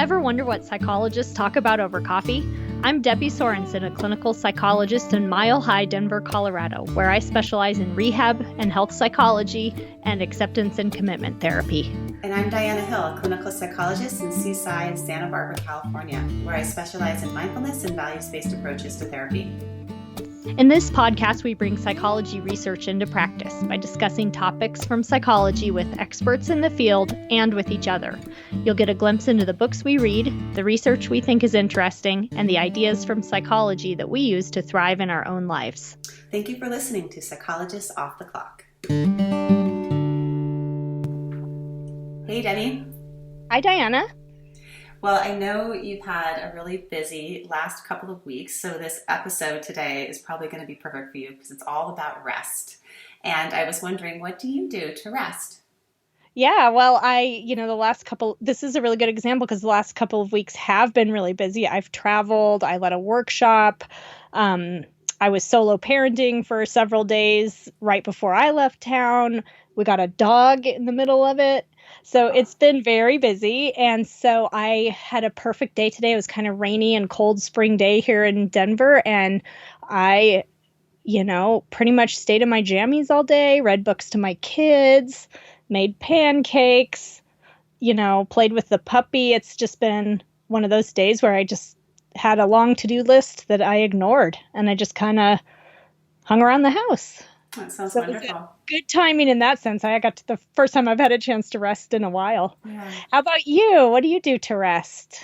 Ever wonder what psychologists talk about over coffee? I'm Debbie Sorensen, a clinical psychologist in Mile High, Denver, Colorado, where I specialize in rehab and health psychology and acceptance and commitment therapy. And I'm Diana Hill, a clinical psychologist in Seaside, Santa Barbara, California, where I specialize in mindfulness and values-based approaches to therapy. In this podcast, we bring psychology research into practice by discussing topics from psychology with experts in the field and with each other. You'll get a glimpse into the books we read, the research we think is interesting, and the ideas from psychology that we use to thrive in our own lives. Thank you for listening to Psychologists Off the Clock. Hey, Debbie. Hi, Diana. Well, I know you've had a really busy last couple of weeks, so this episode today is probably going to be perfect for you because it's all about rest. And I was wondering, what do you do to rest? Yeah, well, this is a really good example because the last couple of weeks have been really busy. I've traveled, I led a workshop, I was solo parenting for several days right before I left town. We got a dog in the middle of it. So it's been very busy. And so I had a perfect day today. It was kind of rainy and cold spring day here in Denver. And I, pretty much stayed in my jammies all day, read books to my kids, made pancakes, played with the puppy. It's just been one of those days where I just had a long to-do list that I ignored. And I just kind of hung around the house. That sounds wonderful. Good timing in that sense. I got to the first time I've had a chance to rest in a while. Yeah. How about you? What do you do to rest?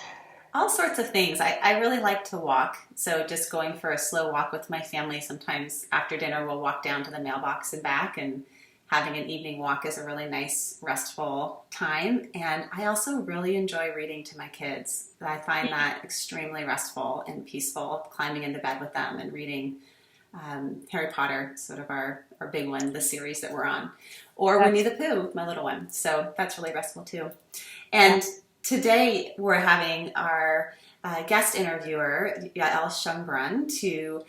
All sorts of things. I really like to walk. So just going for a slow walk with my family. Sometimes after dinner, we'll walk down to the mailbox and back, and having an evening walk is a really nice, restful time. And I also really enjoy reading to my kids. I find that extremely restful and peaceful, climbing into bed with them and reading Harry Potter, sort of our big one, the series that we're on, or Winnie the Pooh, my little one. So that's really restful too. And today we're having our guest interviewer, Yael Schonbrun, to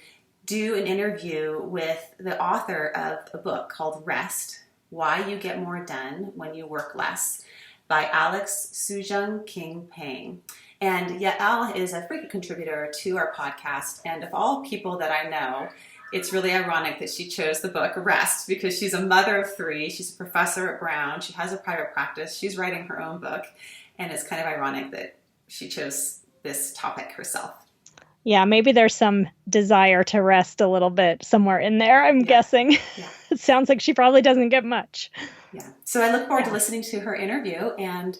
do an interview with the author of a book called Rest, Why You Get More Done When You Work Less, by Soojung-Kim Pang. And Yael is a frequent contributor to our podcast, and of all people that I know, it's really ironic that she chose the book Rest, because she's a mother of three, she's a professor at Brown, she has a private practice, she's writing her own book, and it's kind of ironic that she chose this topic herself. Yeah, maybe there's some desire to rest a little bit somewhere in there, I'm guessing. Yeah. It sounds like she probably doesn't get much. Yeah, so I look forward to listening to her interview and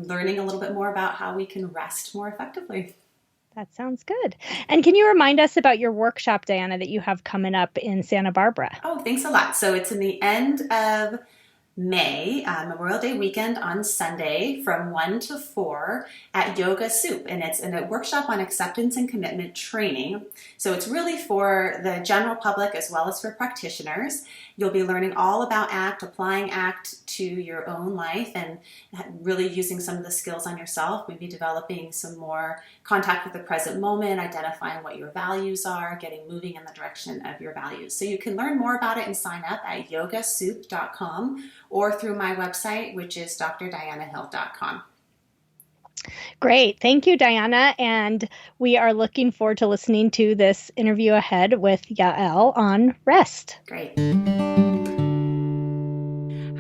learning a little bit more about how we can rest more effectively. That sounds good. And can you remind us about your workshop, Diana, that you have coming up in Santa Barbara? Oh, thanks a lot. So it's in the end of May, Memorial Day weekend on Sunday from 1 to 4 at Yoga Soup. And it's in a workshop on acceptance and commitment training. So it's really for the general public as well as for practitioners. You'll be learning all about ACT, applying ACT to your own life, and really using some of the skills on yourself. Maybe developing some more contact with the present moment, identifying what your values are, getting moving in the direction of your values. So you can learn more about it and sign up at yogasoup.com or through my website, which is drdianahill.com. Great. Thank you, Diana. And we are looking forward to listening to this interview ahead with Yael on rest. Great.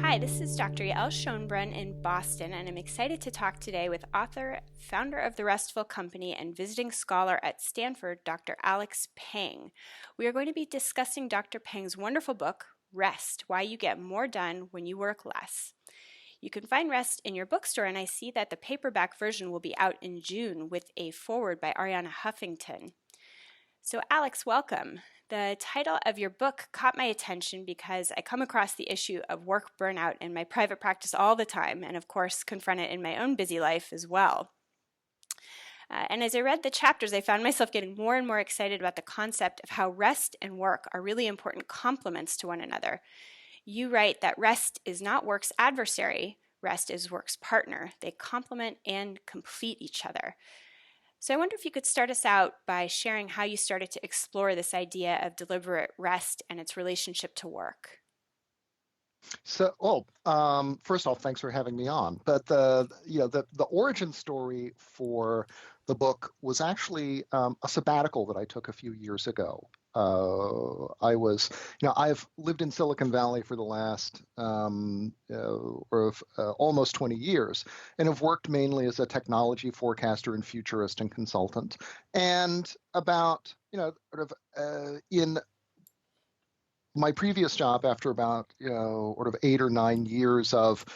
Hi, this is Dr. Yael Schonbrun in Boston, and I'm excited to talk today with author, founder of the Restful company, and visiting scholar at Stanford, Dr. Alex Pang. We are going to be discussing Dr. Pang's wonderful book, Rest, Why You Get More Done When You Work Less. You can find Rest in your bookstore, and I see that the paperback version will be out in June with a foreword by Arianna Huffington. So Alex, welcome. The title of your book caught my attention because I come across the issue of work burnout in my private practice all the time, and of course confront it in my own busy life as well. And as I read the chapters, I found myself getting more and more excited about the concept of how rest and work are really important complements to one another. You write that rest is not work's adversary, rest is work's partner. They complement and complete each other. So I wonder if you could start us out by sharing how you started to explore this idea of deliberate rest and its relationship to work. First off, thanks for having me on. But the origin story for the book was actually a sabbatical that I took a few years ago. I've lived in Silicon Valley for the last almost 20 years, and have worked mainly as a technology forecaster and futurist and consultant. And about, in my previous job, after about sort of 8 or 9 years of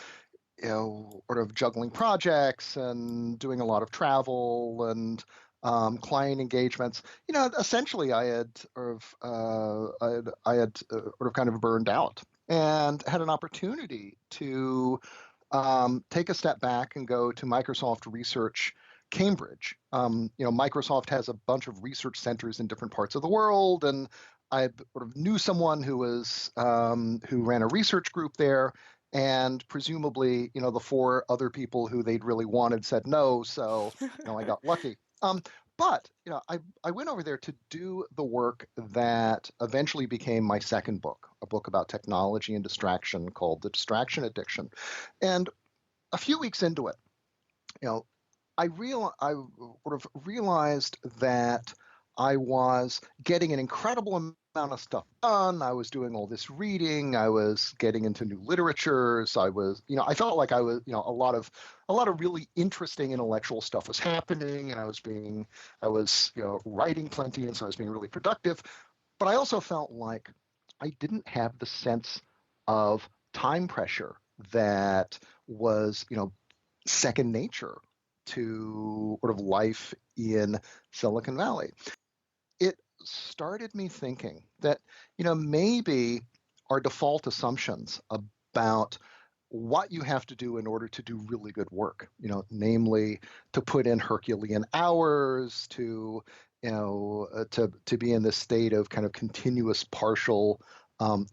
sort of juggling projects and doing a lot of travel and client engagements, essentially I had sort of kind of burned out and had an opportunity to take a step back and go to Microsoft Research Cambridge. Microsoft has a bunch of research centers in different parts of the world, and I sort of knew someone who ran a research group there, and presumably, the four other people who they'd really wanted said no, so I got lucky. But I went over there to do the work that eventually became my second book, a book about technology and distraction called The Distraction Addiction. And a few weeks into it, I sort of realized that I was getting an incredible amount of stuff done. I was doing all this reading. I was getting into new literatures. I felt like I was, a lot of really interesting intellectual stuff was happening, and I was writing plenty, and so I was being really productive. But I also felt like I didn't have the sense of time pressure that was, second nature to sort of life in Silicon Valley. It started me thinking that, maybe our default assumptions about what you have to do in order to do really good work, namely to put in Herculean hours, to be in this state of kind of continuous partial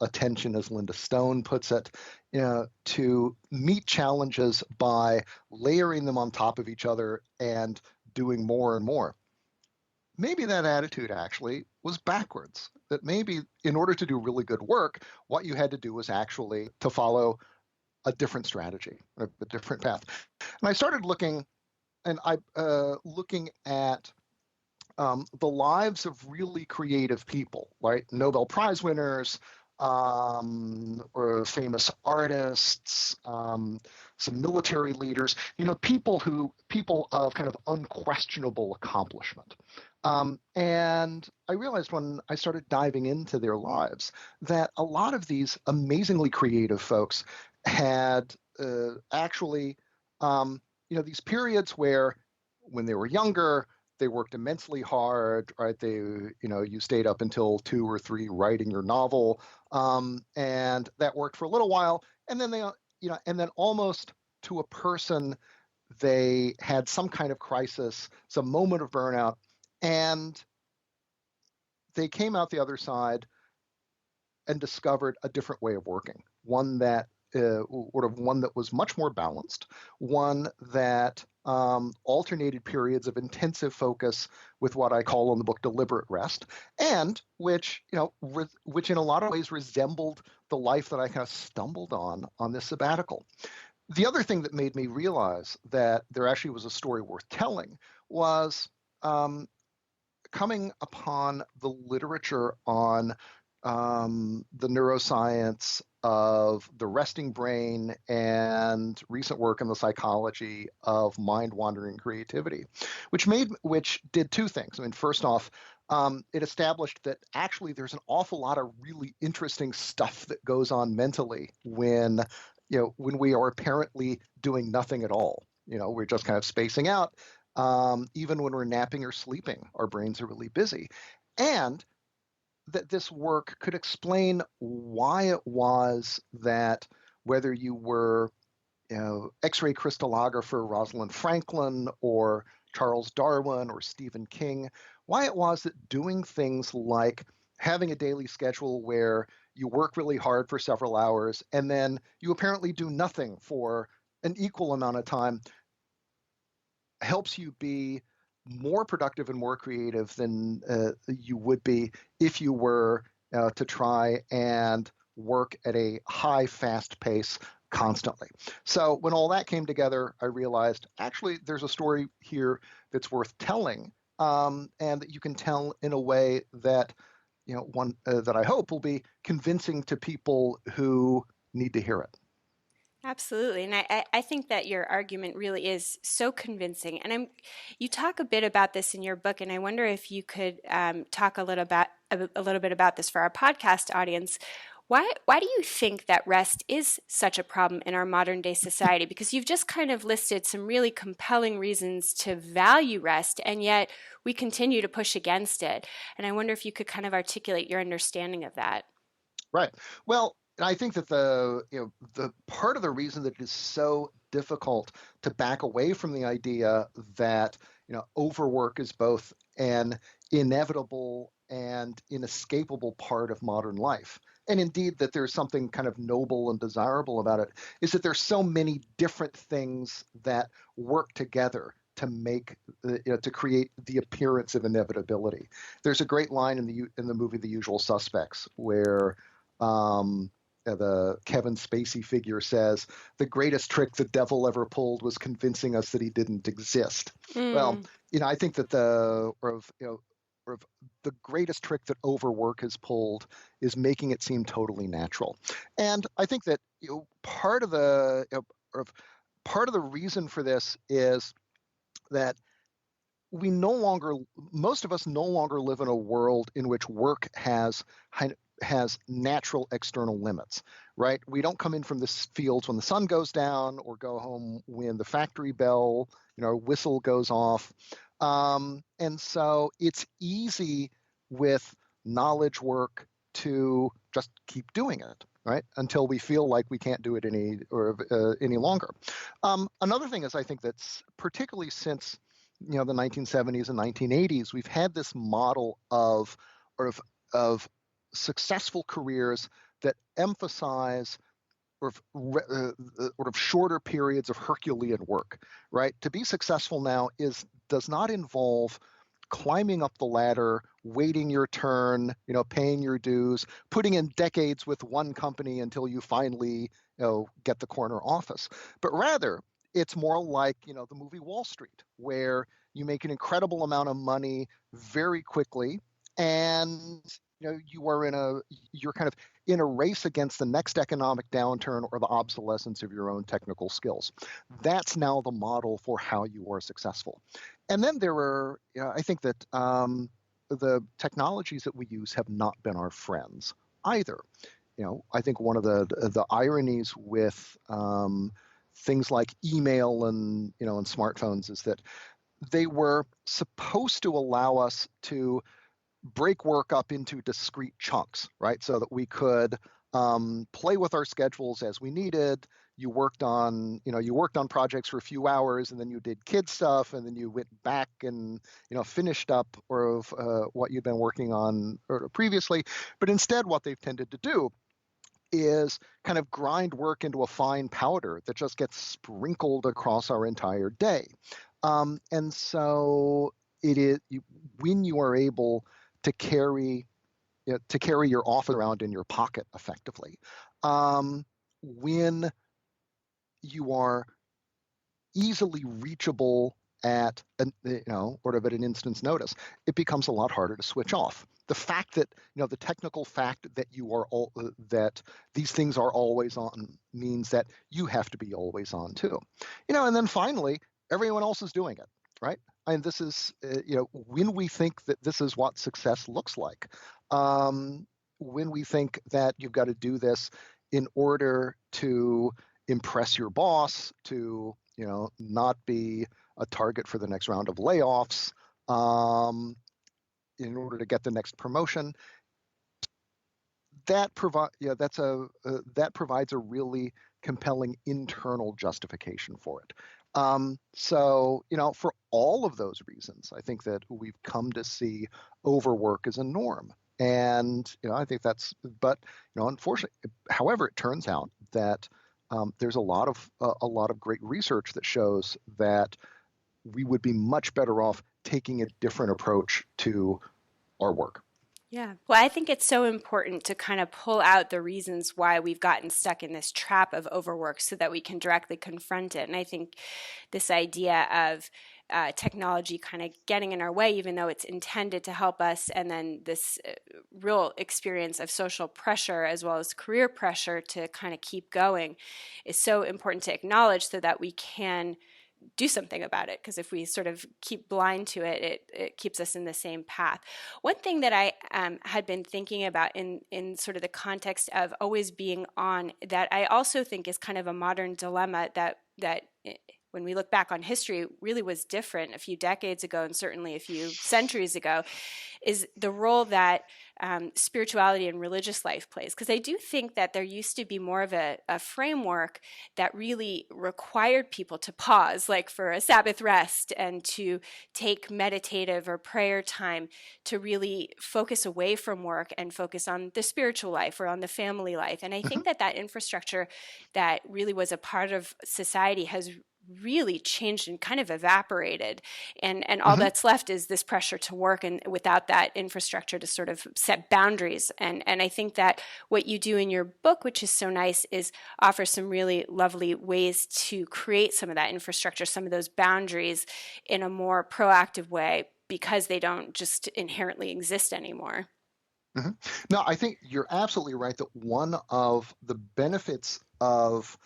attention, as Linda Stone puts it, to meet challenges by layering them on top of each other and doing more and more. Maybe that attitude actually was backwards, that maybe in order to do really good work, what you had to do was actually to follow a different strategy, a different path. And I started looking at the lives of really creative people, right? Nobel Prize winners, or famous artists, some military leaders, people of kind of unquestionable accomplishment. And I realized when I started diving into their lives that a lot of these amazingly creative folks had actually, these periods where when they were younger, they worked immensely hard, right? You stayed up until 2 or 3 writing your novel, and that worked for a little while, and then and then almost to a person, they had some kind of crisis, some moment of burnout, and they came out the other side and discovered a different way of working, one that was much more balanced, one that alternated periods of intensive focus with what I call in the book deliberate rest, and which in a lot of ways resembled the life that I kind of stumbled on this sabbatical. The other thing that made me realize that there actually was a story worth telling was coming upon the literature on the neuroscience of the resting brain and recent work in the psychology of mind-wandering creativity, which did two things. I mean, first off, it established that actually there's an awful lot of really interesting stuff that goes on mentally when we are apparently doing nothing at all. We're just kind of spacing out. Even when we're napping or sleeping, our brains are really busy. And that this work could explain why it was that whether you were X-ray crystallographer Rosalind Franklin or Charles Darwin or Stephen King, why it was that doing things like having a daily schedule where you work really hard for several hours and then you apparently do nothing for an equal amount of time helps you be more productive and more creative than you would be if you were to try and work at a high, fast pace constantly. So when all that came together, I realized actually there's a story here that's worth telling, and that you can tell in a way that one that I hope will be convincing to people who need to hear it. Absolutely. And I think that your argument really is so convincing. And you talk a bit about this in your book, and I wonder if you could talk a little bit about this for our podcast audience. Why do you think that rest is such a problem in our modern day society? Because you've just kind of listed some really compelling reasons to value rest, and yet we continue to push against it. And I wonder if you could kind of articulate your understanding of that. Right. Well, I think that the part of the reason that it is so difficult to back away from the idea that overwork is both an inevitable and inescapable part of modern life, and indeed that there's something kind of noble and desirable about it, is that there's so many different things that work together to make to create the appearance of inevitability. There's a great line in the movie The Usual Suspects where the Kevin Spacey figure says, the greatest trick the devil ever pulled was convincing us that he didn't exist. Well, I think that the greatest trick that overwork has pulled is making it seem totally natural. And I think that part of the reason for this is that most of us no longer live in a world in which work has natural external limits, right? We don't come in from the fields when the sun goes down or go home when the factory bell, whistle goes off. And so it's easy with knowledge work to just keep doing it, right? Until we feel like we can't do it any longer. Another thing is I think that's particularly since the 1970s and 1980s, we've had this model of successful careers that emphasize sort of shorter periods of Herculean work, right? To be successful now does not involve climbing up the ladder, waiting your turn, paying your dues, putting in decades with one company until you finally get the corner office. But rather, it's more like the movie Wall Street, where you make an incredible amount of money very quickly, and you're kind of in a race against the next economic downturn or the obsolescence of your own technical skills. That's now the model for how you are successful. And then I think that the technologies that we use have not been our friends either. I think one of the ironies with things like email and and smartphones is that they were supposed to allow us to break work up into discrete chunks, right? So that we could play with our schedules as we needed. You worked on projects for a few hours, and then you did kid stuff, and then you went back and finished up what you'd been working on previously. But instead, what they've tended to do is kind of grind work into a fine powder that just gets sprinkled across our entire day. And so it is when you are able to carry your office around in your pocket effectively, when you are easily reachable at an instant's notice, it becomes a lot harder to switch off. The fact that the technical fact that that these things are always on means that you have to be always on too. And then finally, everyone else is doing it, right? And this is, when we think that this is what success looks like, when we think that you've got to do this in order to impress your boss, to, not be a target for the next round of layoffs, in order to get the next promotion, that provides a really compelling internal justification for it. So, for all of those reasons, I think that we've come to see overwork as a norm. And, I think but unfortunately, however, it turns out that there's a lot of great research that shows that we would be much better off taking a different approach to our work. Yeah. Well, I think it's so important to kind of pull out the reasons why we've gotten stuck in this trap of overwork so that we can directly confront it. And I think this idea of technology kind of getting in our way, even though it's intended to help us, and then this real experience of social pressure as well as career pressure to kind of keep going is so important to acknowledge so that we can do something about it, because if we sort of keep blind to it, it keeps us in the same path. One thing that I had been thinking about in sort of the context of always being on, that I also think is kind of a modern dilemma that when we look back on history really was different a few decades ago and certainly a few centuries ago, is the role that spirituality and religious life plays. Because I do think that there used to be more of a framework that really required people to pause, like for a Sabbath rest, and to take meditative or prayer time to really focus away from work and focus on the spiritual life or on the family life. And I think that infrastructure that really was a part of society has really changed and kind of evaporated, and all that's left is this pressure to work, and without that infrastructure to sort of set boundaries. And I think that what you do in your book, which is so nice, is offer some really lovely ways to create some of that infrastructure, some of those boundaries in a more proactive way, because they don't just inherently exist anymore. No, I think you're absolutely right that one of the benefits of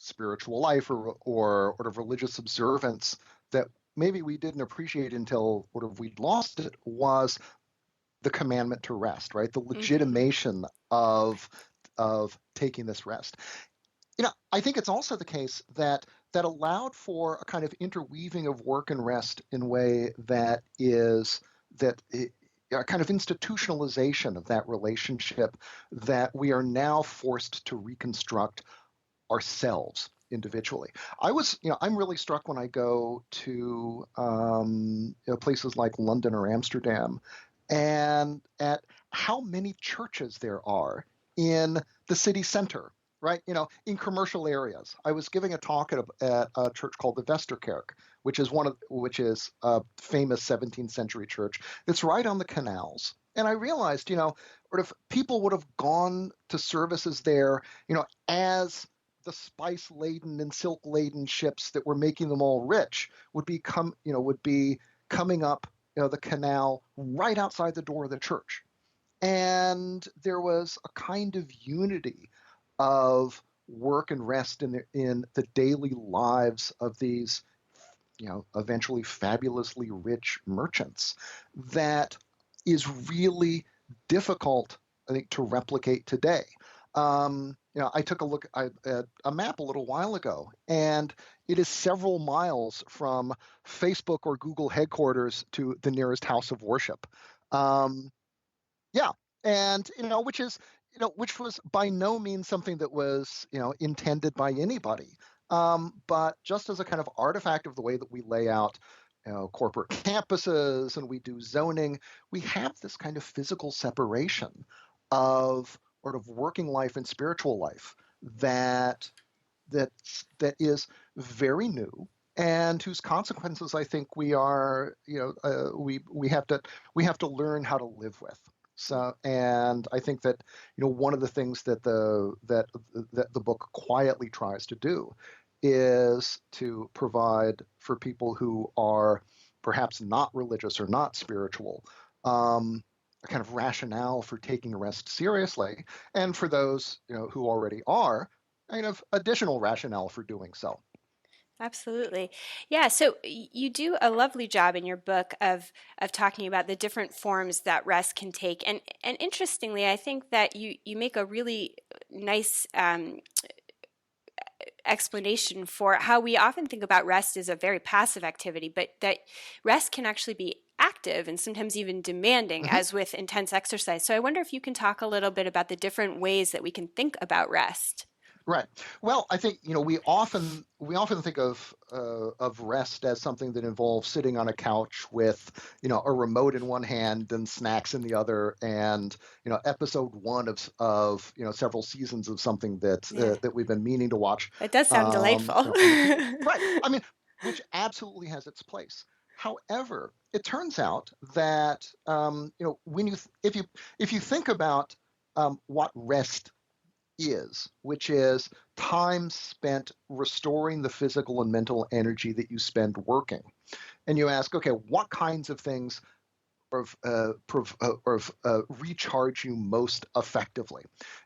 spiritual life or sort of religious observance that maybe we didn't appreciate until sort of we'd lost it was the commandment to rest, right? The legitimation of taking this rest. I think it's also the case that allowed for a kind of interweaving of work and rest in a way that is a kind of institutionalization of that relationship that we are now forced to reconstruct ourselves individually. I'm really struck when I go to places like London or Amsterdam, and at how many churches there are in the city center, right? In commercial areas. I was giving a talk at a church called the Westerkerk, which is a famous 17th century church that's right on the canals. And I realized, sort of people would have gone to services there, as the spice-laden and silk-laden ships that were making them all rich would be coming up, the canal right outside the door of the church. And there was a kind of unity of work and rest in the daily lives of these, eventually fabulously rich merchants that is really difficult, I think, to replicate today. I took a look at a map a little while ago, and it is several miles from Facebook or Google headquarters to the nearest house of worship. Yeah, and which was by no means something that was intended by anybody, but just as a kind of artifact of the way that we lay out corporate campuses and we do zoning, we have this kind of physical separation of sort of working life and spiritual life that is very new, and whose consequences I think we are we have to learn how to live with. So, and I think that one of the things that the book quietly tries to do is to provide for people who are perhaps not religious or not spiritual, a kind of rationale for taking rest seriously, and for those who already are, kind of additional rationale for doing so. Absolutely. Yeah, so you do a lovely job in your book of talking about the different forms that rest can take. And interestingly, I think that you make a really nice explanation for how we often think about rest as a very passive activity, but that rest can actually be active and sometimes even demanding, as with intense exercise. So I wonder if you can talk a little bit about the different ways that we can think about rest. Right. Well, I think we often think of rest as something that involves sitting on a couch with a remote in one hand and snacks in the other, and episode one of several seasons of something that we've been meaning to watch. It does sound delightful. Right. I mean, which absolutely has its place. However, it turns out that when if you think about what rest is, which is time spent restoring the physical and mental energy that you spend working, and you ask, okay, what kinds of things recharge you most effectively?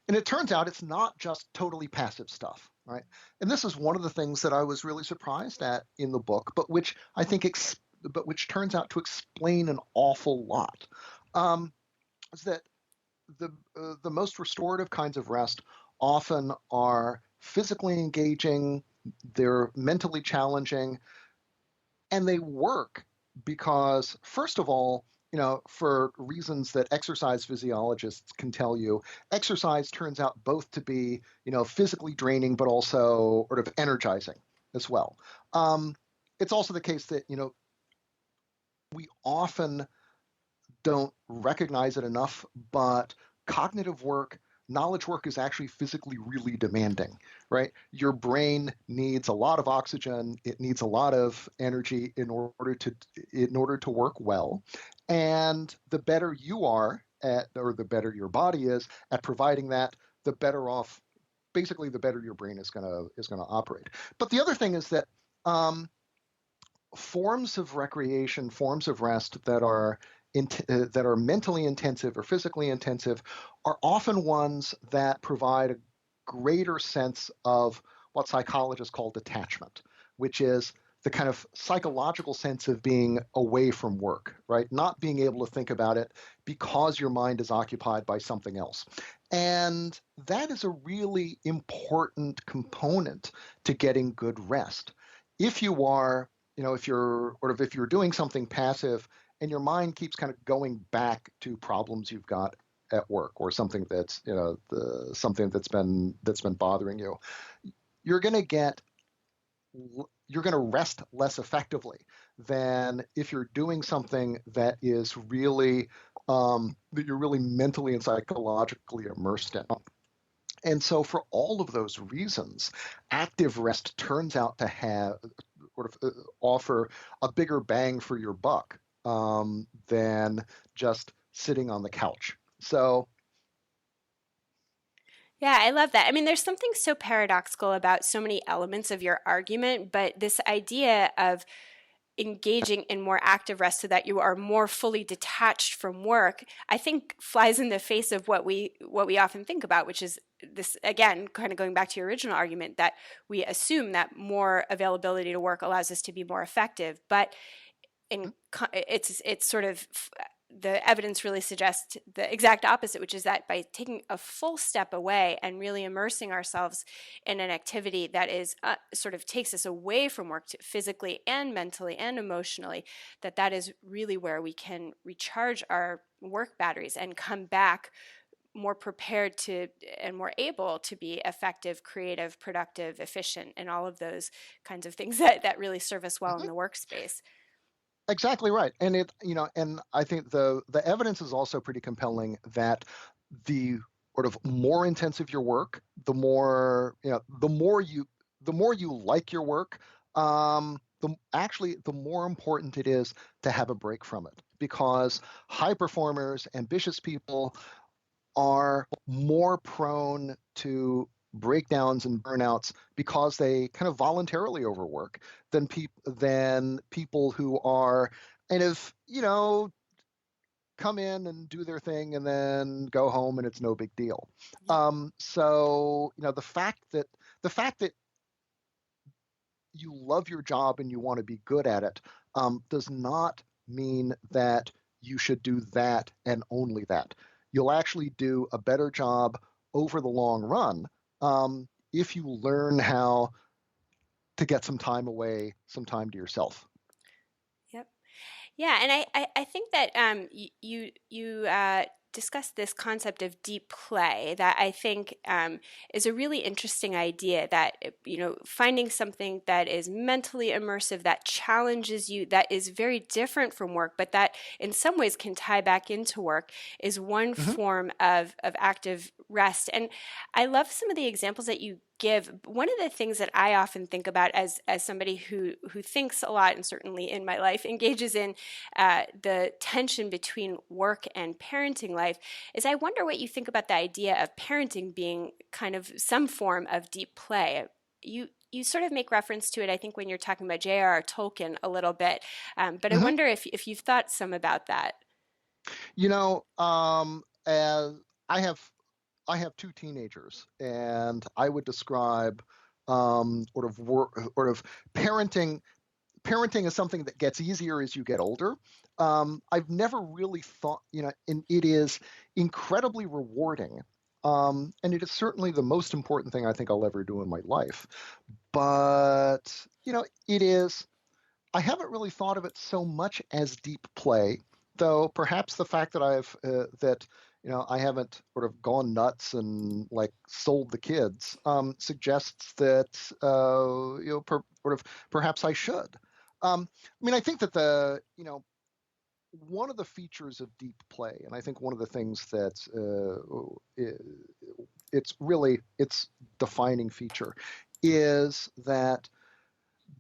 And it turns out it's not just totally passive stuff, right? And this is one of the things that I was really surprised at in the book, but which I think but which turns out to explain an awful lot. Is that the most restorative kinds of rest often are physically engaging, they're mentally challenging, and they work because, first of all, for reasons that exercise physiologists can tell you, exercise turns out both to be, physically draining, but also sort of energizing as well. It's also the case that, we often don't recognize it enough, but cognitive work, knowledge work is actually physically really demanding, right? Your brain needs a lot of oxygen, it needs a lot of energy in order to work well. And the better you are at, or the better your body is at providing that, the better off, basically the better your brain is gonna operate. But the other thing is that forms of recreation, forms of rest that are mentally intensive or physically intensive are often ones that provide a greater sense of what psychologists call detachment, which is the kind of psychological sense of being away from work, right? Not being able to think about it because your mind is occupied by something else. And that is a really important component to getting good rest. If you are, if you're doing something passive and your mind keeps kind of going back to problems you've got at work or something that's something that's been bothering you, you're going to rest less effectively than if you're doing something that is really that you're really mentally and psychologically immersed in. And so for all of those reasons, active rest turns out to have offer a bigger bang for your buck than just sitting on the couch. So yeah, I love that. I mean, there's something so paradoxical about so many elements of your argument, but this idea of engaging in more active rest so that you are more fully detached from work, I think flies in the face of what we often think about, which is this, again, kind of going back to your original argument, that we assume that more availability to work allows us to be more effective. But it's sort of, the evidence really suggests the exact opposite, which is that by taking a full step away and really immersing ourselves in an activity that is sort of takes us away from work physically and mentally and emotionally, that is really where we can recharge our work batteries and come back more prepared to and more able to be effective, creative, productive, efficient, and all of those kinds of things that really serve us well in the workspace. exactly right. And and I think the evidence is also pretty compelling that the sort of more intensive your work, the more you like your work, the more important it is to have a break from it, because high performers, ambitious people are more prone to breakdowns and burnouts because they kind of voluntarily overwork than people who are kind of come in and do their thing and then go home and it's no big deal. So the fact that you love your job and you want to be good at it does not mean that you should do that and only that. You'll actually do a better job over the long run if you learn how to get some time away, some time to yourself. Yep. Yeah, and I think that you discussed this concept of deep play that I think is a really interesting idea, that finding something that is mentally immersive, that challenges you, that is very different from work, but that in some ways can tie back into work, is one form of active rest. And I love some of the examples that you give. One of the things that I often think about as somebody who thinks a lot, and certainly in my life engages in the tension between work and parenting life, is I wonder what you think about the idea of parenting being kind of some form of deep play. You sort of make reference to it, I think, when you're talking about J.R.R. Tolkien a little bit, but I Mm-hmm. wonder if you've thought some about that. As I have two teenagers, and I would describe sort of parenting. Parenting is something that gets easier as you get older. I've never really thought, and it is incredibly rewarding. And it is certainly the most important thing I think I'll ever do in my life. But, it is, I haven't really thought of it so much as deep play, though perhaps the fact that I haven't sort of gone nuts and like sold the kids suggests that perhaps I should. I think that one of the features of deep play, and I think one of the things that its defining feature is that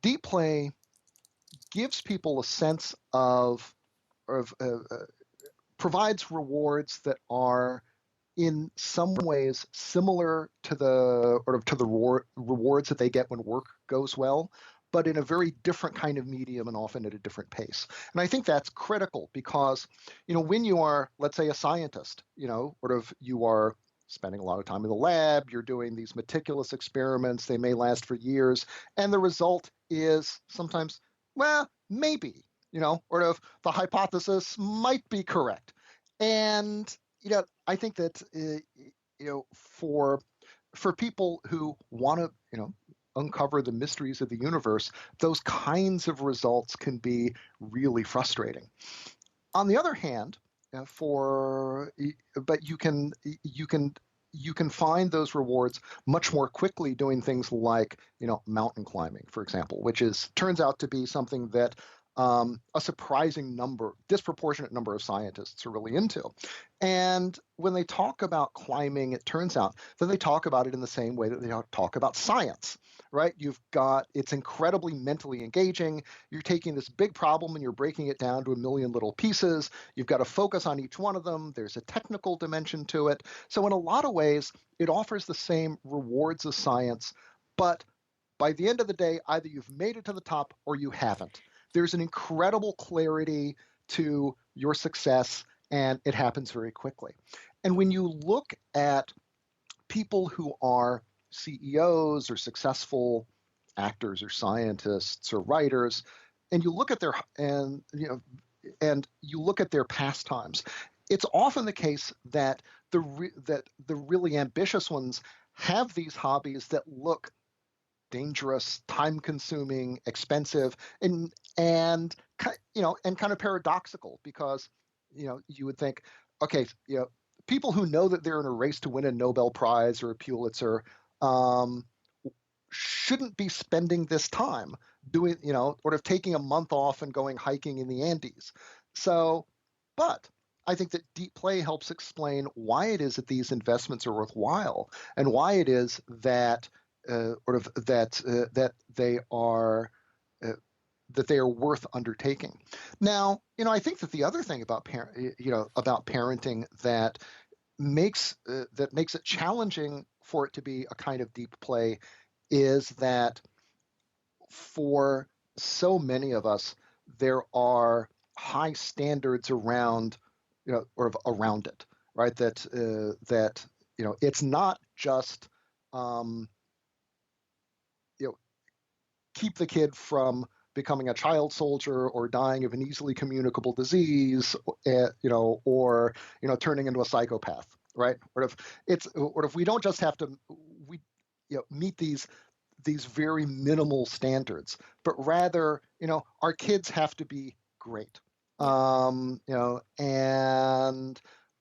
deep play gives people a sense of provides rewards that are in some ways similar to the rewards that they get when work goes well, but in a very different kind of medium and often at a different pace. And I think that's critical because, when you are, let's say, a scientist, you are spending a lot of time in the lab, you're doing these meticulous experiments, they may last for years, and the result is sometimes, well, maybe, the hypothesis might be correct. And, I think that, for people who want to, uncover the mysteries of the universe, those kinds of results can be really frustrating. On the other hand, but you can find those rewards much more quickly doing things like, mountain climbing, for example, which turns out to be something that a disproportionate number of scientists are really into. And when they talk about climbing, it turns out that they talk about it in the same way that they talk about science, right? It's incredibly mentally engaging. You're taking this big problem and you're breaking it down to a million little pieces. You've got to focus on each one of them. There's a technical dimension to it. So in a lot of ways, it offers the same rewards as science, but by the end of the day, either you've made it to the top or you haven't. There's an incredible clarity to your success, and it happens very quickly. And when you look at people who are CEOs or successful actors or scientists or writers, and you look at their pastimes, it's often the case that the really ambitious ones have these hobbies that look dangerous, time-consuming, expensive, and kind of paradoxical because you would think, okay, people who know that they're in a race to win a Nobel Prize or a Pulitzer shouldn't be spending this time doing, taking a month off and going hiking in the Andes. So, but I think that deep play helps explain why it is that these investments are worthwhile and why it is that that they are worth undertaking. Now, I think that the other thing about parenting that makes it challenging for it to be a kind of deep play is that for so many of us, there are high standards around around it, right? That it's not just keep the kid from becoming a child soldier or dying of an easily communicable disease, or turning into a psychopath, right? Or if we don't just have to meet these very minimal standards, but rather our kids have to be great, and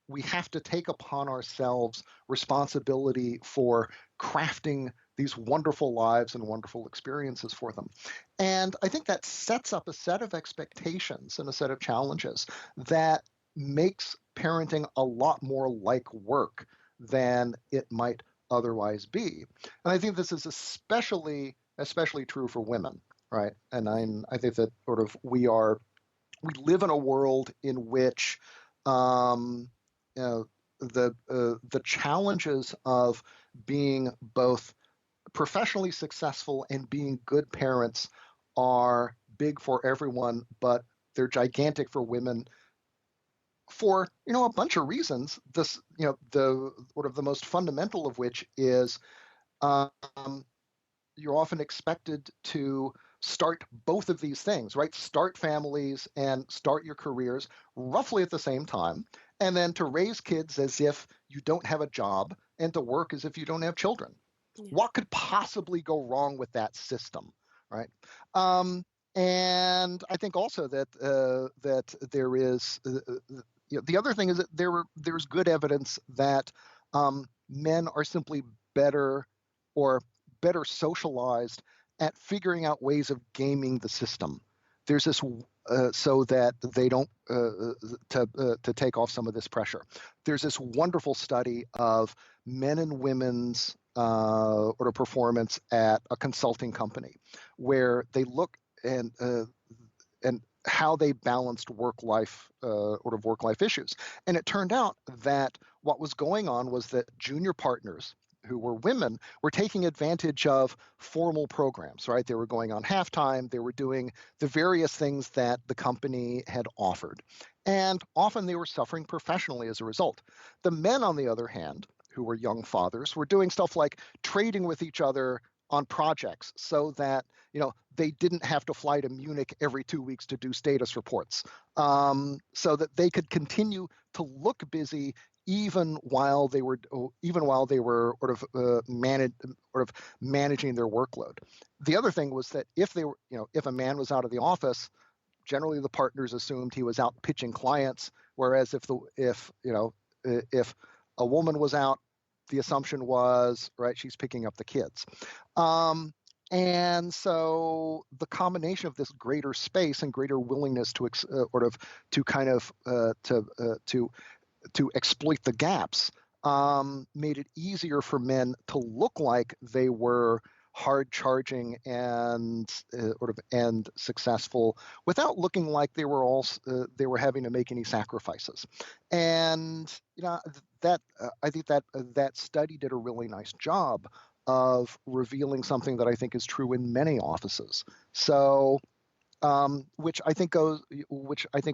we have to take upon ourselves responsibility for crafting these wonderful lives and wonderful experiences for them. And I think that sets up a set of expectations and a set of challenges that makes parenting a lot more like work than it might otherwise be. And I think this is especially true for women, right? And I think that sort of we live in a world in which you know, the challenges of being both professionally successful and being good parents are big for everyone, but they're gigantic for women for a bunch of reasons. This the sort of the most fundamental of which is um, you're often expected to start both of these things, right? Start families and start your careers roughly at the same time, and then to raise kids as if you don't have a job and to work as if you don't have children. Yeah. What could possibly go wrong with that system, right? And I think also that there is the other thing is that there's good evidence that men are simply better or better socialized at figuring out ways of gaming the system. There's this so that they don't to take off some of this pressure. There's this wonderful study of men and women's or performance at a consulting company, where they look and how they balanced work life issues. And it turned out that what was going on was that junior partners who were women were taking advantage of formal programs, right? They were going on halftime, they were doing the various things that the company had offered. And often they were suffering professionally as a result. The men, on the other hand, who were young fathers, were doing stuff like trading with each other on projects so that they didn't have to fly to Munich every 2 weeks to do status reports, so that they could continue to look busy even while they were managing their workload. The other thing was that if a man was out of the office, generally the partners assumed he was out pitching clients, whereas if a woman was out, the assumption was, right, she's picking up the kids. And so the combination of this greater space and greater willingness to exploit the gaps made it easier for men to look like they were hard charging and successful without looking like they were having to make any sacrifices. And that I think that study did a really nice job of revealing something that I think is true in many offices. So which I think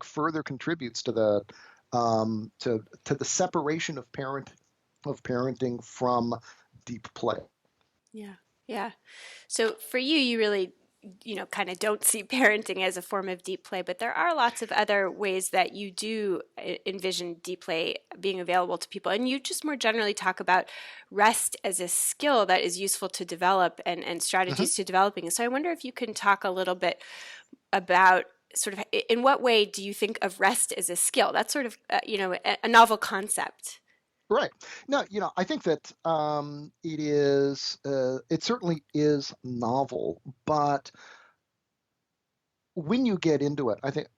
further contributes to the separation of parenting from deep play. Yeah. So for you, you really, kind of don't see parenting as a form of deep play, but there are lots of other ways that you do envision deep play being available to people. And you just more generally talk about rest as a skill that is useful to develop and strategies to developing. And so I wonder if you can talk a little bit about sort of in what way do you think of rest as a skill? That's sort of, a novel concept. Right. No, I think that it certainly is novel, but when you get into it, I think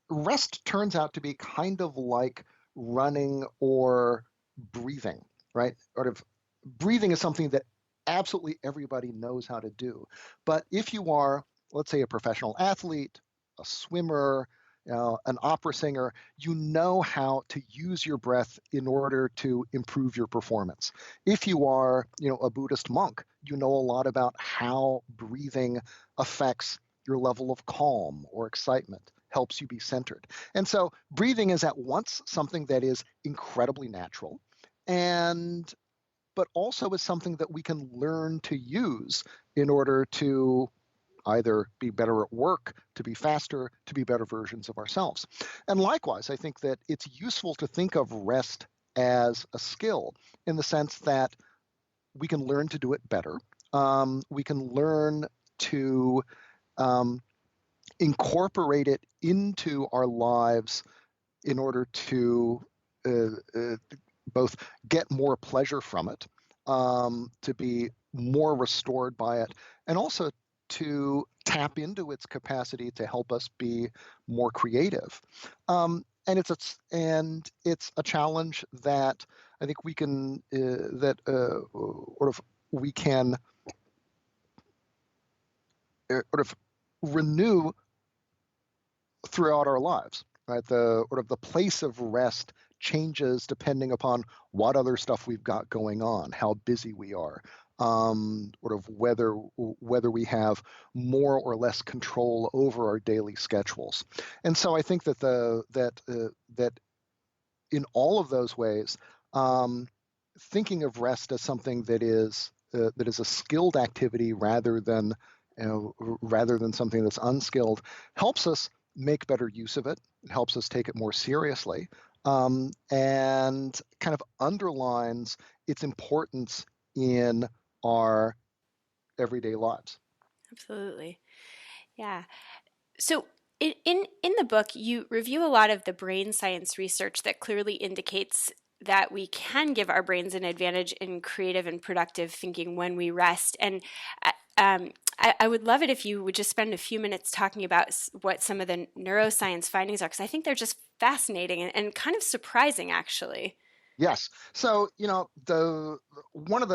rest turns out to be kind of like running or breathing, right? Breathing is something that absolutely everybody knows how to do. But if you are, let's say, a professional athlete, a swimmer, an opera singer, you know how to use your breath in order to improve your performance. If you are, a Buddhist monk, you know a lot about how breathing affects your level of calm or excitement, helps you be centered. And so breathing is at once something that is incredibly natural, but also is something that we can learn to use in order to either be better at work, to be faster, to be better versions of ourselves. And likewise, I think that it's useful to think of rest as a skill in the sense that we can learn to do it better. We can learn to incorporate it into our lives in order to both get more pleasure from it, to be more restored by it, and also to tap into its capacity to help us be more creative. And it's a challenge that I think we can we can sort of renew throughout our lives. Right, the place of rest changes depending upon what other stuff we've got going on, how busy we are, whether we have more or less control over our daily schedules. And so I think that that in all of those ways, thinking of rest as something that is a skilled activity rather than something that's unskilled helps us make better use of it. It helps us take it more seriously, and kind of underlines its importance in our everyday lives. Absolutely. Yeah. So in the book, you review a lot of the brain science research that clearly indicates that we can give our brains an advantage in creative and productive thinking when we rest. And I would love it if you would just spend a few minutes talking about what some of the neuroscience findings are, because I think they're just fascinating and kind of surprising, actually. Yes. So, the one of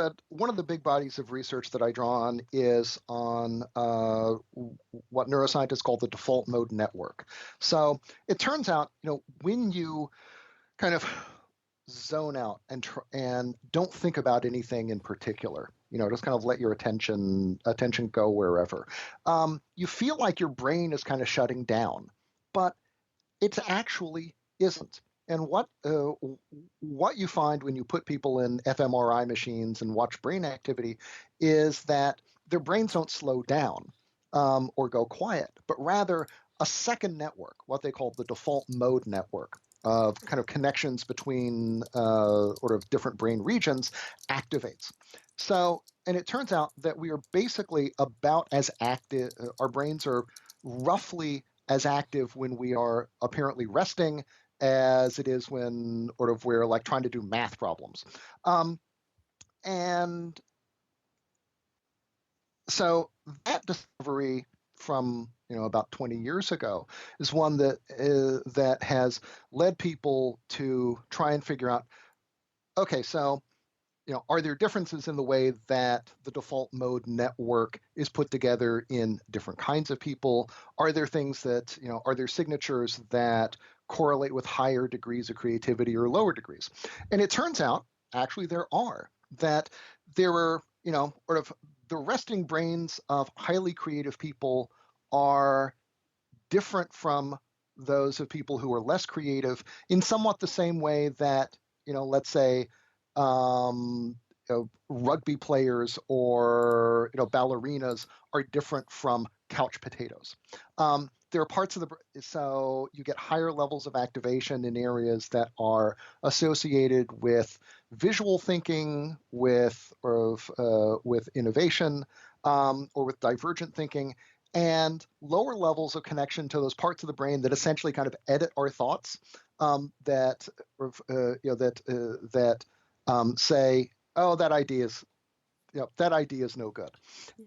the big bodies of research that I draw on is on what neuroscientists call the default mode network. So it turns out, when you kind of zone out and don't think about anything in particular, just kind of let your attention go wherever, you feel like your brain is kind of shutting down, but it actually isn't. And what you find when you put people in fMRI machines and watch brain activity is that their brains don't slow down or go quiet, but rather a second network, what they call the default mode network of kind of connections between different brain regions, activates. So, and it turns out that we are basically about as active, our brains are roughly as active when we are apparently resting as it is when we're like trying to do math problems. And so that discovery from about 20 years ago is one that has led people to try and figure out, okay, so are there differences in the way that the default mode network is put together in different kinds of people? Are there things that, are there signatures that correlate with higher degrees of creativity or lower degrees? And it turns out, actually, there are the resting brains of highly creative people are different from those of people who are less creative in somewhat the same way that, let's say, rugby players or ballerinas are different from couch potatoes. There are parts of so you get higher levels of activation in areas that are associated with visual thinking, with innovation, or with divergent thinking, and lower levels of connection to those parts of the brain that essentially kind of edit our thoughts, that say, oh, that idea is no good.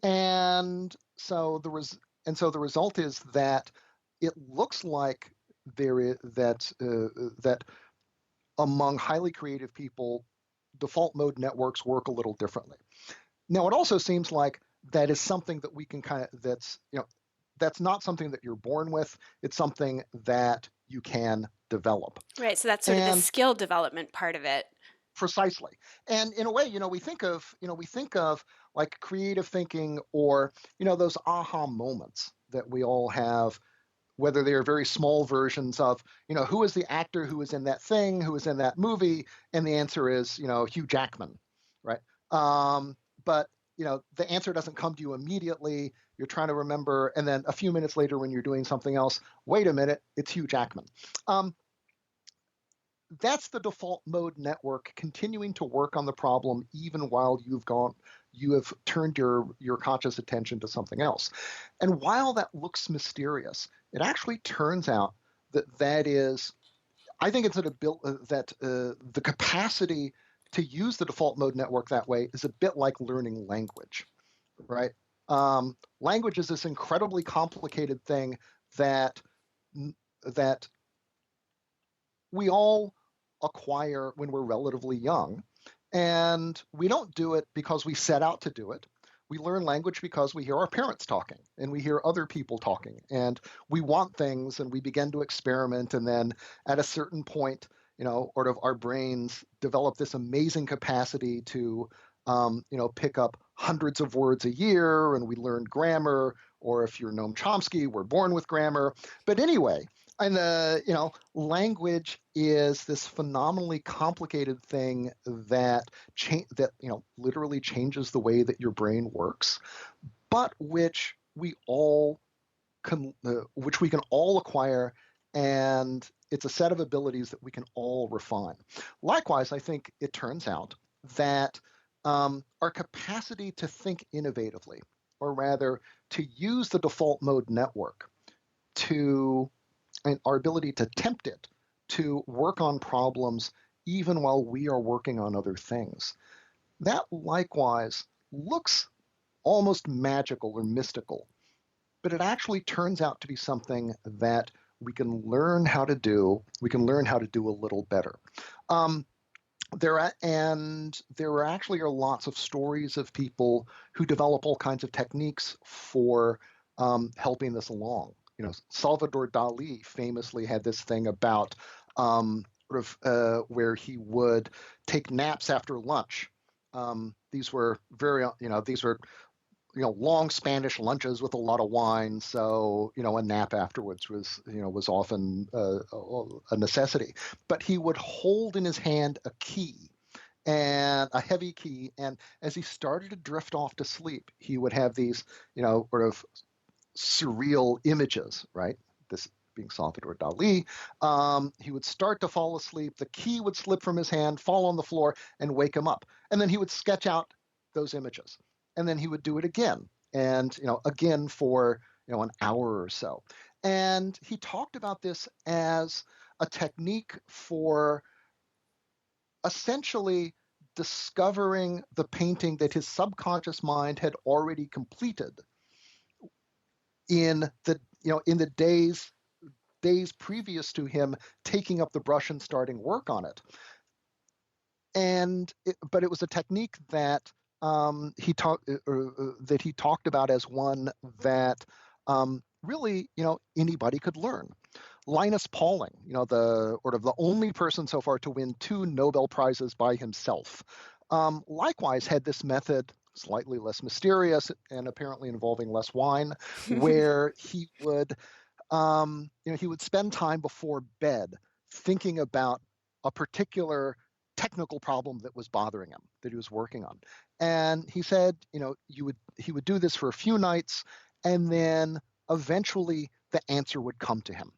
And so the result is that it looks like that among highly creative people, default mode networks work a little differently. Now, it also seems like that is something that we can that's not something that you're born with. It's something that you can develop. Right. So that's sort of the skill development part of it. Precisely. And in a way, we think of like creative thinking or, those aha moments that we all have, whether they are very small versions of, who is the actor who was in that thing, who was in that movie? And the answer is, Hugh Jackman, right? But, the answer doesn't come to you immediately. You're trying to remember. And then a few minutes later, when you're doing something else, wait a minute, it's Hugh Jackman. That's the default mode network continuing to work on the problem even while you have turned your conscious attention to something else. And while that looks mysterious, it actually turns out that is, I think it's that the capacity to use the default mode network that way is a bit like learning language, right? Language is this incredibly complicated thing that we all acquire when we're relatively young. And we don't do it because we set out to do it. We learn language because we hear our parents talking and we hear other people talking, and we want things and we begin to experiment. And then at a certain point, sort of our brains develop this amazing capacity to, pick up hundreds of words a year, and we learn grammar. Or if you're Noam Chomsky, we're born with grammar. But anyway, and language is this phenomenally complicated thing that literally changes the way that your brain works, but which we can all acquire, and it's a set of abilities that we can all refine. Likewise, I think it turns out that our capacity to think innovatively, or rather to use the default mode network, and our ability to tempt it to work on problems even while we are working on other things, that likewise looks almost magical or mystical, but it actually turns out to be something that we can learn how to do. We can learn how to do a little better. There actually are lots of stories of people who develop all kinds of techniques for helping this along. Salvador Dali famously had this thing about where he would take naps after lunch. These were long Spanish lunches with a lot of wine. So, a nap afterwards was often a necessity. But he would hold in his hand a key, and a heavy key. And as he started to drift off to sleep, he would have these, sort of surreal images, right? This being Salvador Dali. He would start to fall asleep. The key would slip from his hand, fall on the floor, and wake him up. And then he would sketch out those images. And then he would do it again, and again for an hour or so. And he talked about this as a technique for essentially discovering the painting that his subconscious mind had already completed in the days previous to him taking up the brush and starting work on it. But it was a technique that he talked about as one that really anybody could learn. Linus Pauling, the only person so far to win 2 Nobel Prizes by himself, likewise had this method, slightly less mysterious and apparently involving less wine, where he would spend time before bed thinking about a particular technical problem that was bothering him, that he was working on. And he said, he would do this for a few nights, and then eventually the answer would come to him.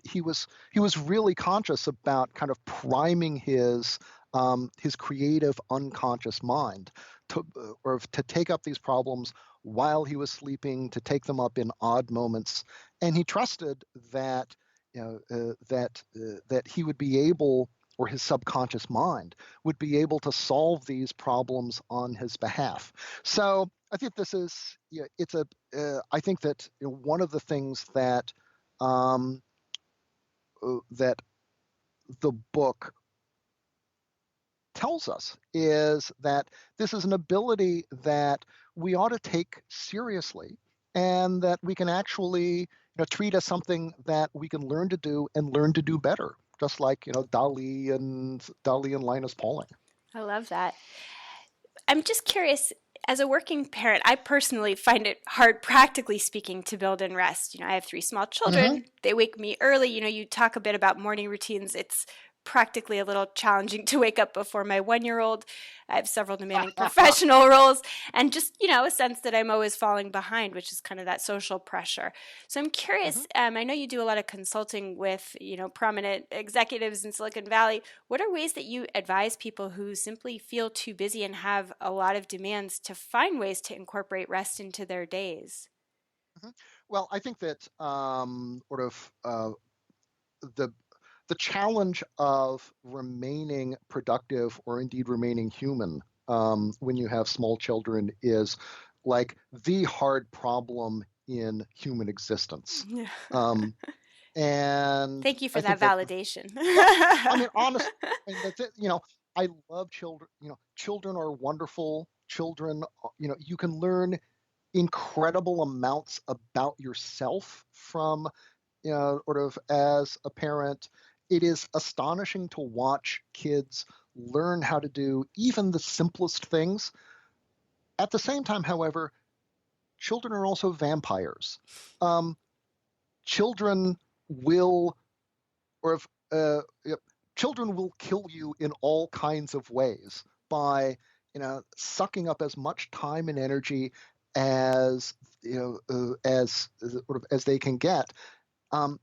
He was really conscious about kind of priming his creative unconscious mind to take up these problems while he was sleeping, to take them up in odd moments, and he trusted that that he would be able, or his subconscious mind would be able to solve these problems on his behalf. So I think this is, I think that one of the things that that the book tells us is that this is an ability that we ought to take seriously, and that we can actually treat as something that we can learn to do and learn to do better, just like Dali and Linus Pauling. I love that. I'm just curious, as a working parent, I personally find it hard, practically speaking, to build in rest. I have 3 small children. Mm-hmm. They wake me early. You talk a bit about morning routines. It's practically a little challenging to wake up before my 1-year-old. I have several demanding professional roles, and just, a sense that I'm always falling behind, which is kind of that social pressure. So I'm curious, I know you do a lot of consulting with, prominent executives in Silicon Valley. What are ways that you advise people who simply feel too busy and have a lot of demands to find ways to incorporate rest into their days? Mm-hmm. Well, I think that the challenge of remaining productive, or indeed remaining human, when you have small children, is like the hard problem in human existence. And Thank you for I think that that, validation. yeah, I mean, honestly, and that's it. I love children. Children are wonderful. Children, you can learn incredible amounts about yourself from, sort of as a parent. It is astonishing to watch kids learn how to do even the simplest things. At the same time, however, children are also vampires. Um, children will, or if, yep, children will kill you in all kinds of ways by, sucking up as much time and energy as, as sort of as they can get.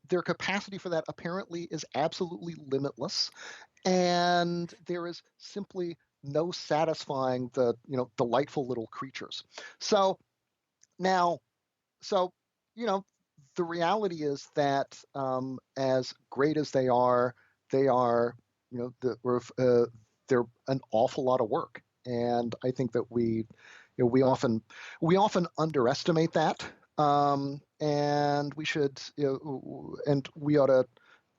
Their capacity for that apparently is absolutely limitless, and there is simply no satisfying the, delightful little creatures. So now, so you know, the reality is that, as great as they are, they're an awful lot of work, and I think that we often underestimate that, and we should, and we ought to.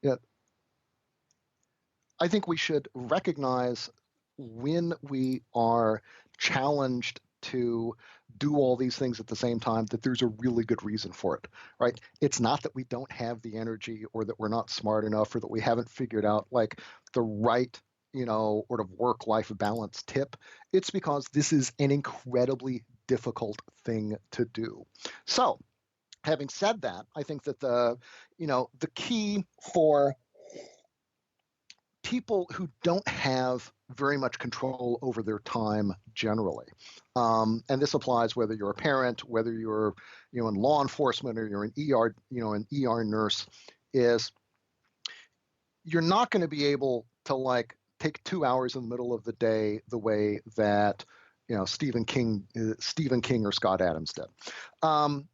You know, I think we should recognize when we are challenged to do all these things at the same time that there's a really good reason for it, right? It's not that we don't have the energy or that we're not smart enough or that we haven't figured out like the right, sort of work-life balance tip. It's because this is an incredibly difficult thing to do. So, having said that, I think that the key for people who don't have very much control over their time generally. And this applies whether you're a parent, whether you're, in law enforcement or you're an ER, an ER nurse, is you're not going to be able to like take 2 hours in the middle of the day the way that Stephen King or Scott Adams did.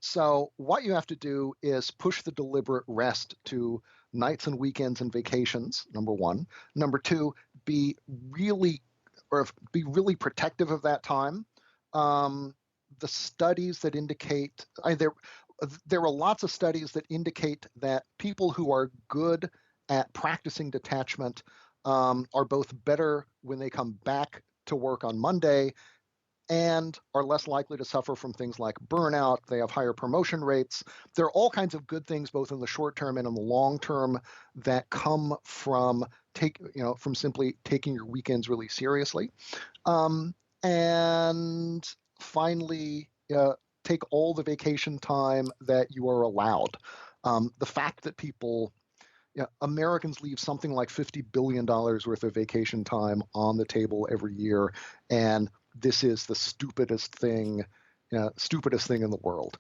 So what you have to do is push the deliberate rest to nights and weekends and vacations. Number one. Number two, be really be really protective of that time. The studies that indicate there are lots of studies that indicate that people who are good at practicing detachment are both better when they come back to work on Monday and are less likely to suffer from things like burnout. They have higher promotion rates. There are all kinds of good things, both in the short term and in the long term, that come from from simply taking your weekends really seriously. And finally, take all the vacation time that you are allowed. The fact that Americans leave something like $50 billion worth of vacation time on the table every year, and this is the stupidest thing in the world.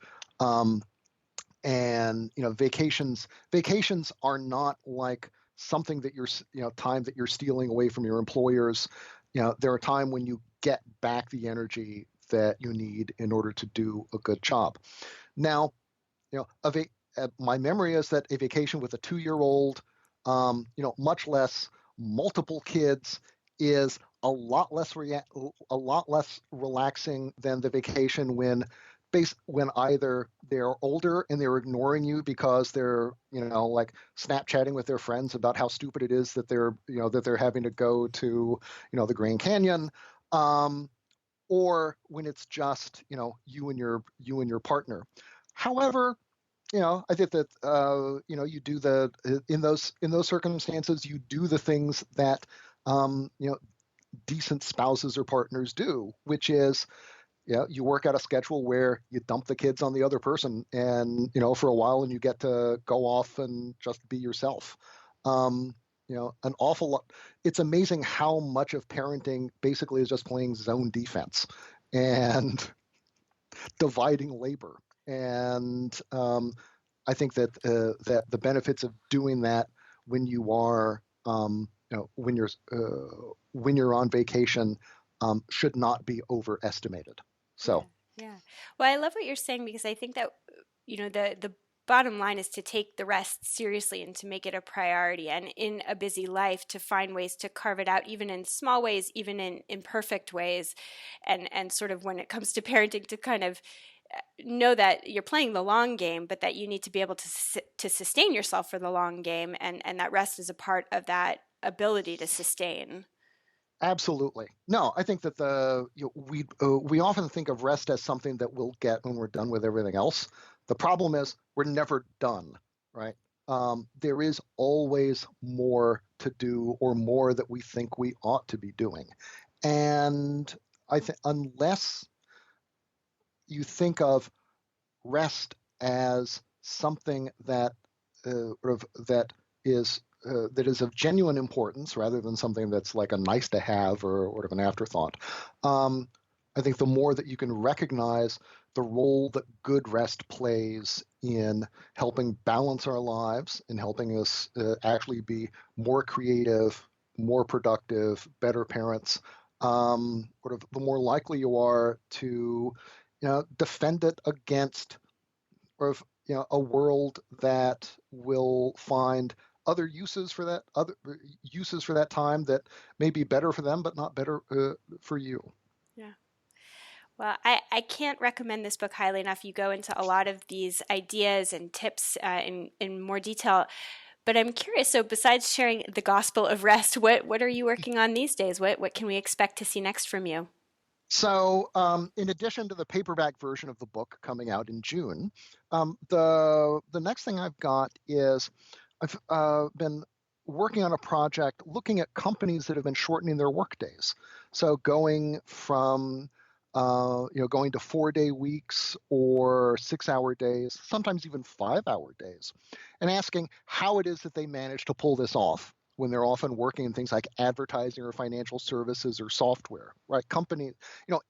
And vacations are not like something that time that you're stealing away from your employers. They're a time when you get back the energy that you need in order to do a good job. Now, my memory is that a vacation with a 2-year-old, much less multiple kids, is a lot less relaxing than the vacation when either they're older and they're ignoring you because they're like Snapchatting with their friends about how stupid it is that they're having to go to the Grand Canyon, or when it's just you and your partner. However, I think that you do in those circumstances, you do the things that decent spouses or partners do, which is you work out a schedule where you dump the kids on the other person, and for a while, and you get to go off and just be yourself. An awful lot. It's amazing how much of parenting basically is just playing zone defense and dividing labor. And I think that that the benefits of doing that when you are when you're on vacation should not be overestimated. So. Yeah. Well, I love what you're saying because I think that the bottom line is to take the rest seriously and to make it a priority, and in a busy life to find ways to carve it out, even in small ways, even in imperfect ways, and sort of when it comes to parenting, to kind of know that you're playing the long game, but that you need to be able to sustain yourself for the long game, and that rest is a part of that ability to sustain. Absolutely. No, I think that we often think of rest as something that we'll get when we're done with everything else. The problem is we're never done, right? There is always more to do, or more that we think we ought to be doing. And I think unless you think of rest as something that that is of genuine importance, rather than something that's like a nice to have or sort of an afterthought. I think the more that you can recognize the role that good rest plays in helping balance our lives, in helping us actually be more creative, more productive, better parents, sort of the more likely you are to defend it against sort of a world that will find other uses for that time that may be better for them, but not better for you. Yeah. Well, I can't recommend this book highly enough. You go into a lot of these ideas and tips in more detail. But I'm curious, so besides sharing the gospel of rest, what are you working on these days? What can we expect to see next from you? So in addition to the paperback version of the book coming out in June, the next thing I've got is I've been working on a project looking at companies that have been shortening their work days. So going from going to 4-day weeks or 6-hour days, sometimes even 5-hour days, and asking how it is that they manage to pull this off when they're often working in things like advertising or financial services or software, right? Companies,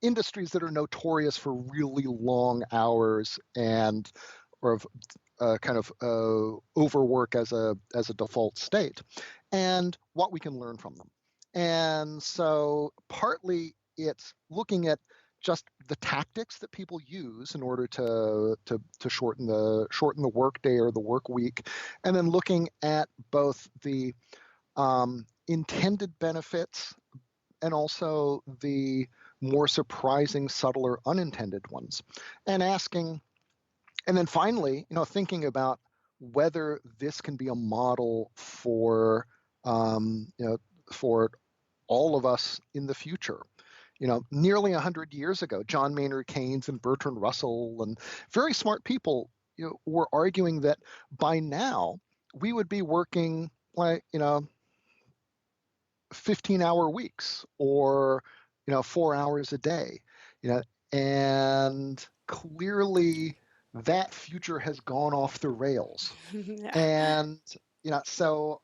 industries that are notorious for really long hours and overwork as a default state, and what we can learn from them. And so partly it's looking at just the tactics that people use in order to shorten the work day or the work week, and then looking at both the intended benefits and also the more surprising, subtler, unintended ones, and then finally, thinking about whether this can be a model for for all of us in the future. Nearly 100 years ago, John Maynard Keynes and Bertrand Russell and very smart people, were arguing that by now we would be working 15-hour weeks or 4 hours a day, and clearly that future has gone off the rails. Yeah. And so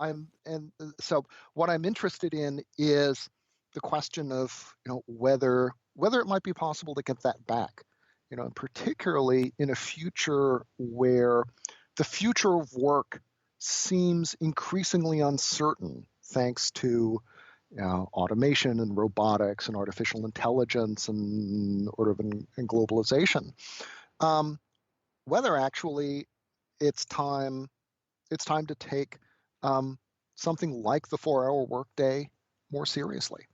what I'm interested in is the question of whether it might be possible to get that back, particularly in a future where the future of work seems increasingly uncertain thanks to automation and robotics and artificial intelligence and globalization. Whether actually it's time to take something like the 4-hour workday more seriously.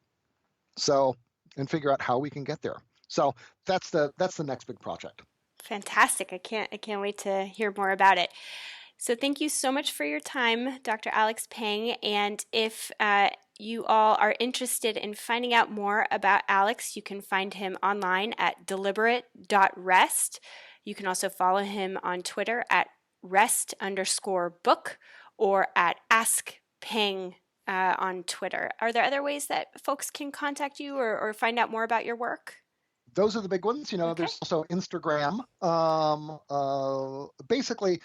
So, and figure out how we can get there. So that's the next big project. Fantastic. I can't wait to hear more about it. So thank you so much for your time, Dr. Alex Pang. And if you all are interested in finding out more about Alex, you can find him online at deliberate.rest. You can also follow him on Twitter at rest_book or at askpang on Twitter. Are there other ways that folks can contact you or find out more about your work? Those are the big ones. Okay. There's also Instagram. Basically,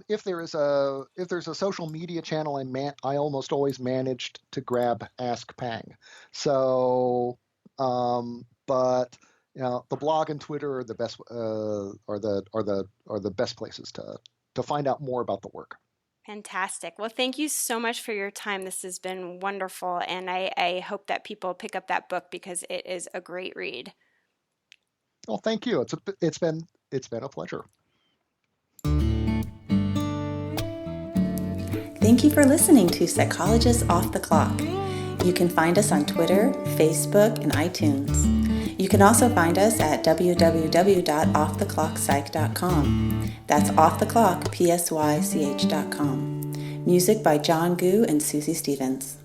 if there's a social media channel, I almost always managed to grab Ask Pang. So, but the blog and Twitter are the best are the best places to find out more about the work. Fantastic. Well, thank you so much for your time. This has been wonderful, and I hope that people pick up that book because it is a great read. Well, thank you. It's been a pleasure. Thank you for listening to Psychologists Off the Clock. You can find us on Twitter, Facebook, and iTunes. You You can also find us at www.offtheclockpsych.com. That's offtheclock, PSYCH.com. Music by John Gu and Susie Stevens.